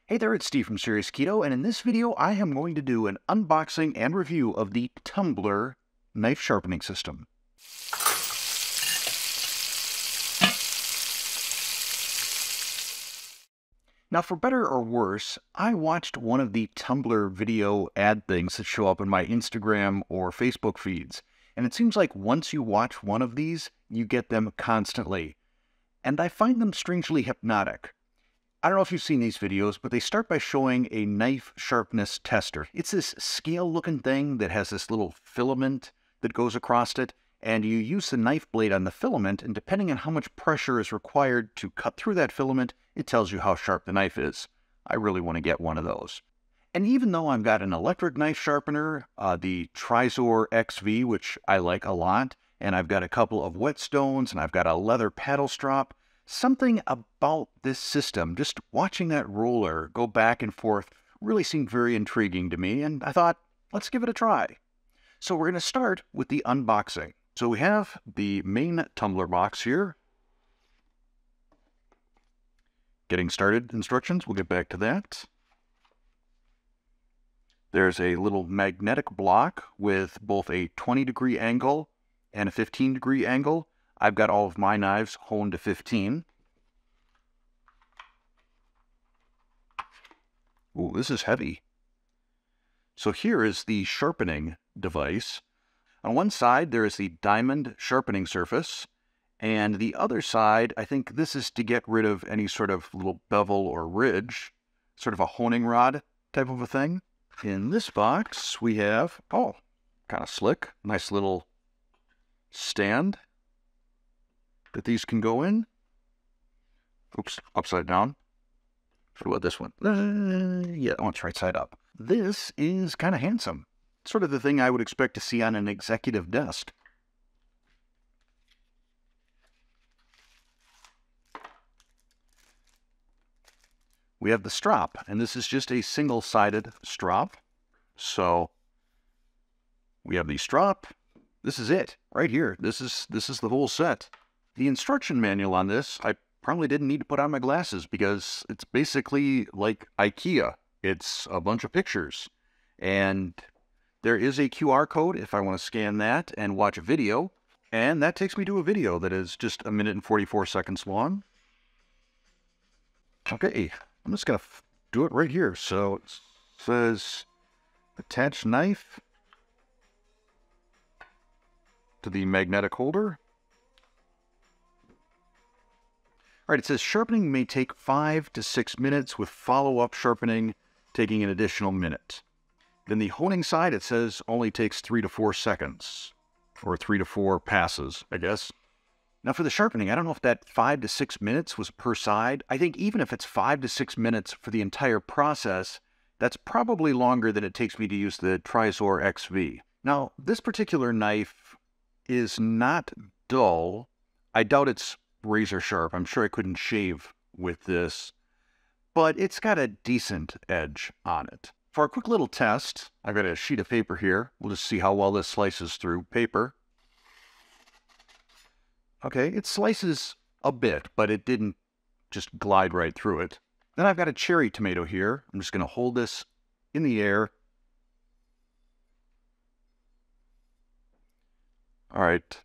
Hey there, it's Steve from Serious Keto, and in this video I am going to do an unboxing and review of the Tumbler knife sharpening system. Now, for better or worse, I watched one of the Tumbler video ad things that show up in my Instagram or Facebook feeds, and it seems like once you watch one of these, you get them constantly, and I find them strangely hypnotic. I don't know if you've seen these videos, but they start by showing a knife sharpness tester. It's this scale-looking thing that has this little filament that goes across it, and you use the knife blade on the filament, and depending on how much pressure is required to cut through that filament, it tells you how sharp the knife is. I really want to get one of those. And even though I've got an electric knife sharpener, the Trizor XV, which I like a lot, and I've got a couple of whetstones, and I've got a leather paddle strap, something about this system, just watching that roller go back and forth, really seemed very intriguing to me, and I thought, let's give it a try. So we're going to start with the unboxing. So we have the main tumbler box here. Getting started instructions, we'll get back to that. There's a little magnetic block with both a 20-degree angle and a 15-degree angle. I've got all of my knives honed to 15. Ooh, this is heavy. So here is the sharpening device. On one side, there is the diamond sharpening surface, and the other side, I think this is to get rid of any sort of little bevel or ridge, sort of a honing rod type of a thing. In this box, we have, oh, kind of slick, nice little stand that these can go in. Oops, upside down. What about this one? Yeah, that one's right side up. This is kind of handsome. Sort of the thing I would expect to see on an executive desk. We have the strap, and this is just a single-sided strap. So we have the strap. This is it right here. This is the whole set. The instruction manual on this, I probably didn't need to put on my glasses because it's basically like IKEA. It's a bunch of pictures. And there is a QR code if I want to scan that and watch a video. And that takes me to a video that is just 1 minute and 44 seconds long. Okay, I'm just going to do it right here. So it says attach knife to the magnetic holder. All right, it says sharpening may take 5 to 6 minutes with follow-up sharpening taking an additional minute. Then the honing side, it says only takes 3 to 4 seconds, or 3 to 4 passes, I guess. Now for the sharpening, I don't know if that 5 to 6 minutes was per side. I think even if it's 5 to 6 minutes for the entire process, that's probably longer than it takes me to use the Trizor XV. Now, this particular knife is not dull. I doubt it's razor sharp. I'm sure I couldn't shave with this, but it's got a decent edge on it. For a quick little test, I've got a sheet of paper here. We'll just see how well this slices through paper. Okay, it slices a bit, but it didn't just glide right through it. Then I've got a cherry tomato here. I'm just going to hold this in the air. All right.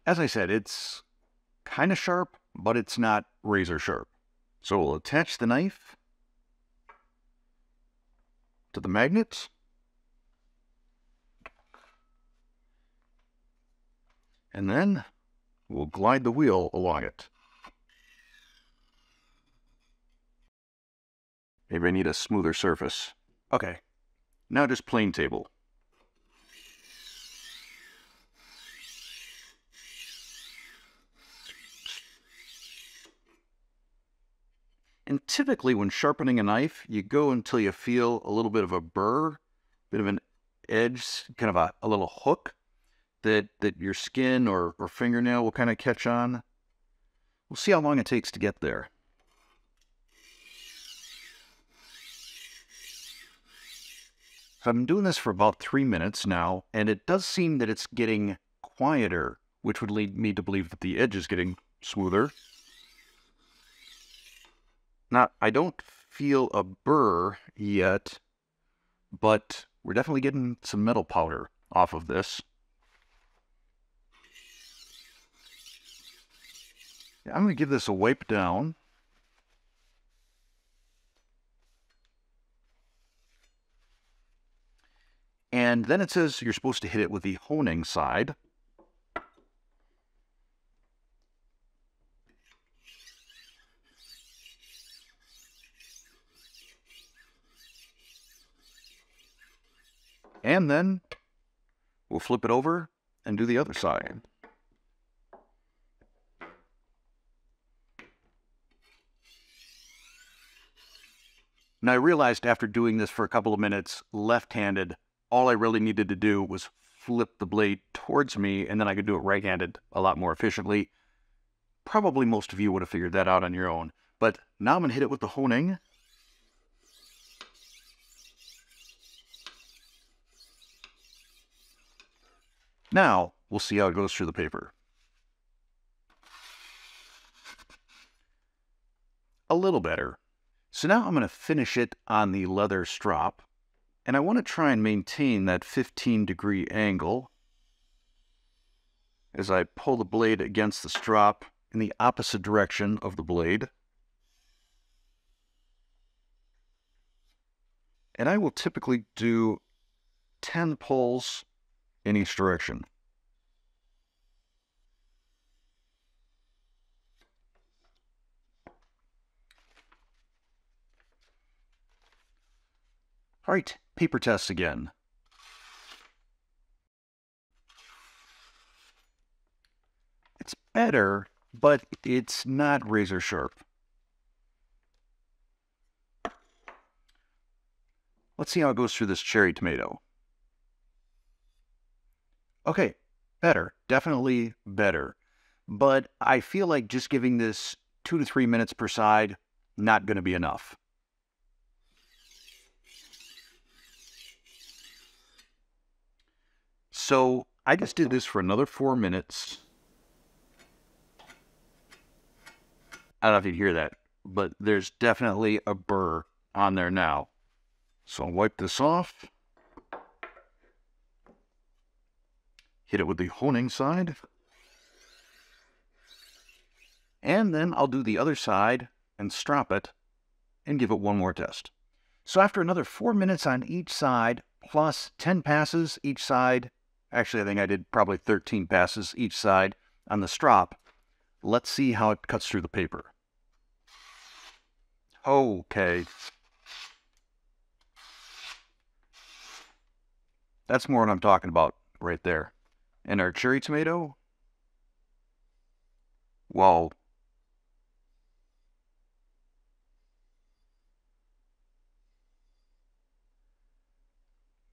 As I said, it's kind of sharp, but it's not razor sharp. So we'll attach the knife to the magnet. And then we'll glide the wheel along it. Maybe I need a smoother surface. Okay, now just plane table. And typically when sharpening a knife, you go until you feel a little bit of a burr, bit of an edge, kind of a little hook that your skin or fingernail will kind of catch on. We'll see how long it takes to get there. So I've been doing this for about 3 minutes now, and it does seem that it's getting quieter, which would lead me to believe that the edge is getting smoother. Now, I don't feel a burr yet, but we're definitely getting some metal powder off of this. I'm going to give this a wipe down. And then it says you're supposed to hit it with the honing side. And then we'll flip it over and do the other side. Now I realized after doing this for a couple of minutes left-handed, all I really needed to do was flip the blade towards me, and then I could do it right-handed a lot more efficiently. Probably most of you would have figured that out on your own. But now I'm going to hit it with the honing. Now we'll see how it goes through the paper. A little better. So now I'm going to finish it on the leather strop, and I want to try and maintain that 15-degree angle as I pull the blade against the strop in the opposite direction of the blade. And I will typically do 10 pulls in each direction. All right, paper test again. It's better, but it's not razor sharp. Let's see how it goes through this cherry tomato. Okay, better, definitely better. But I feel like just giving this 2 to 3 minutes per side, not going to be enough. So I just did this for another 4 minutes. I don't know if you hear that, but there's definitely a burr on there now. So I'll wipe this off. Hit it with the honing side. And then I'll do the other side and strop it and give it one more test. So after another 4 minutes on each side, plus 10 passes each side, actually I think I did probably 13 passes each side on the strop, let's see how it cuts through the paper. Okay. That's more what I'm talking about right there. And our cherry tomato, whoa.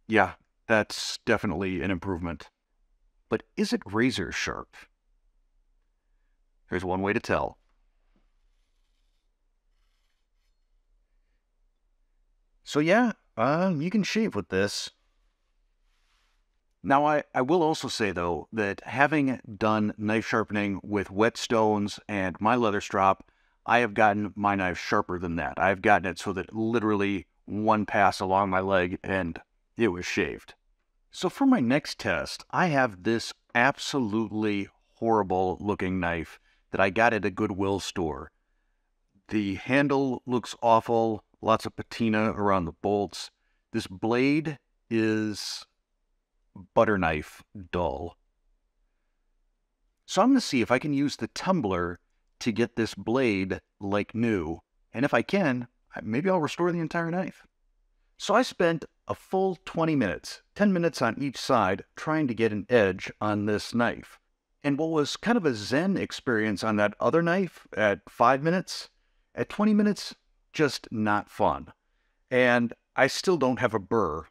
Yeah, that's definitely an improvement. But is it razor sharp? There's one way to tell. So yeah, you can shave with this. Now, I will also say, though, that having done knife sharpening with whetstones and my leather strop, I have gotten my knife sharper than that. I've gotten it so that literally one pass along my leg and it was shaved. So for my next test, I have this absolutely horrible looking knife that I got at a Goodwill store. The handle looks awful, lots of patina around the bolts. This blade is butter knife dull. So I'm going to see if I can use the Tumbler to get this blade like new. And if I can, maybe I'll restore the entire knife. So I spent a full 20 minutes, 10 minutes on each side, trying to get an edge on this knife. And what was kind of a zen experience on that other knife at 5 minutes, at 20 minutes, just not fun. And I still don't have a burr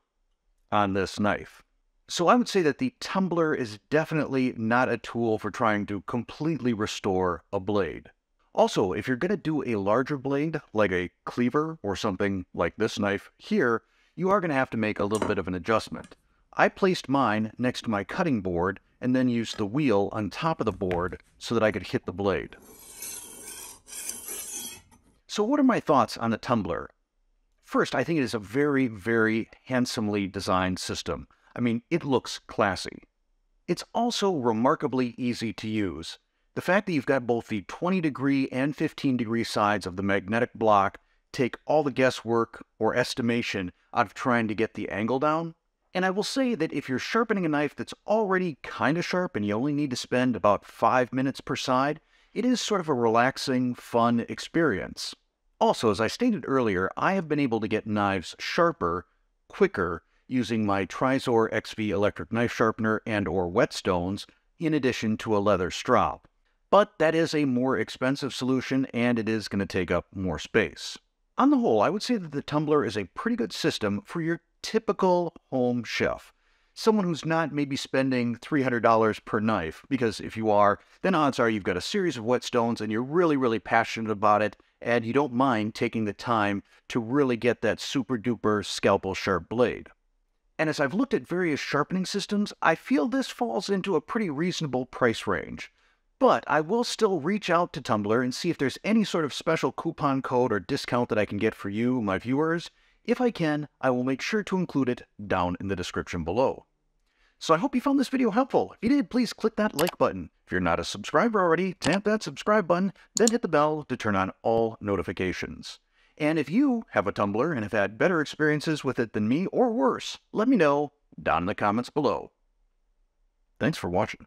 on this knife. So I would say that the Tumbler is definitely not a tool for trying to completely restore a blade. Also, if you're going to do a larger blade, like a cleaver or something like this knife here, you are going to have to make a little bit of an adjustment. I placed mine next to my cutting board and then used the wheel on top of the board so that I could hit the blade. So what are my thoughts on the Tumbler? First, I think it is a very, very handsomely designed system. I mean, it looks classy. It's also remarkably easy to use. The fact that you've got both the 20-degree and 15-degree sides of the magnetic block take all the guesswork or estimation out of trying to get the angle down. And I will say that if you're sharpening a knife that's already kind of sharp and you only need to spend about 5 minutes per side, it is sort of a relaxing, fun experience. Also, as I stated earlier, I have been able to get knives sharper, quicker, using my Trizor XV electric knife sharpener and/or whetstones, in addition to a leather strop. But that is a more expensive solution, and it is going to take up more space. On the whole, I would say that the Tumbler is a pretty good system for your typical home chef. Someone who's not maybe spending $300 per knife, because if you are, then odds are you've got a series of whetstones and you're really, really passionate about it, and you don't mind taking the time to really get that super duper scalpel sharp blade. And as I've looked at various sharpening systems, I feel this falls into a pretty reasonable price range. But I will still reach out to Tumbler and see if there's any sort of special coupon code or discount that I can get for you, my viewers. If I can, I will make sure to include it down in the description below. So I hope you found this video helpful. If you did, please click that like button. If you're not a subscriber already, tap that subscribe button, then hit the bell to turn on all notifications. And if you have a Tumbler and have had better experiences with it than me or worse, let me know down in the comments below. Thanks for watching.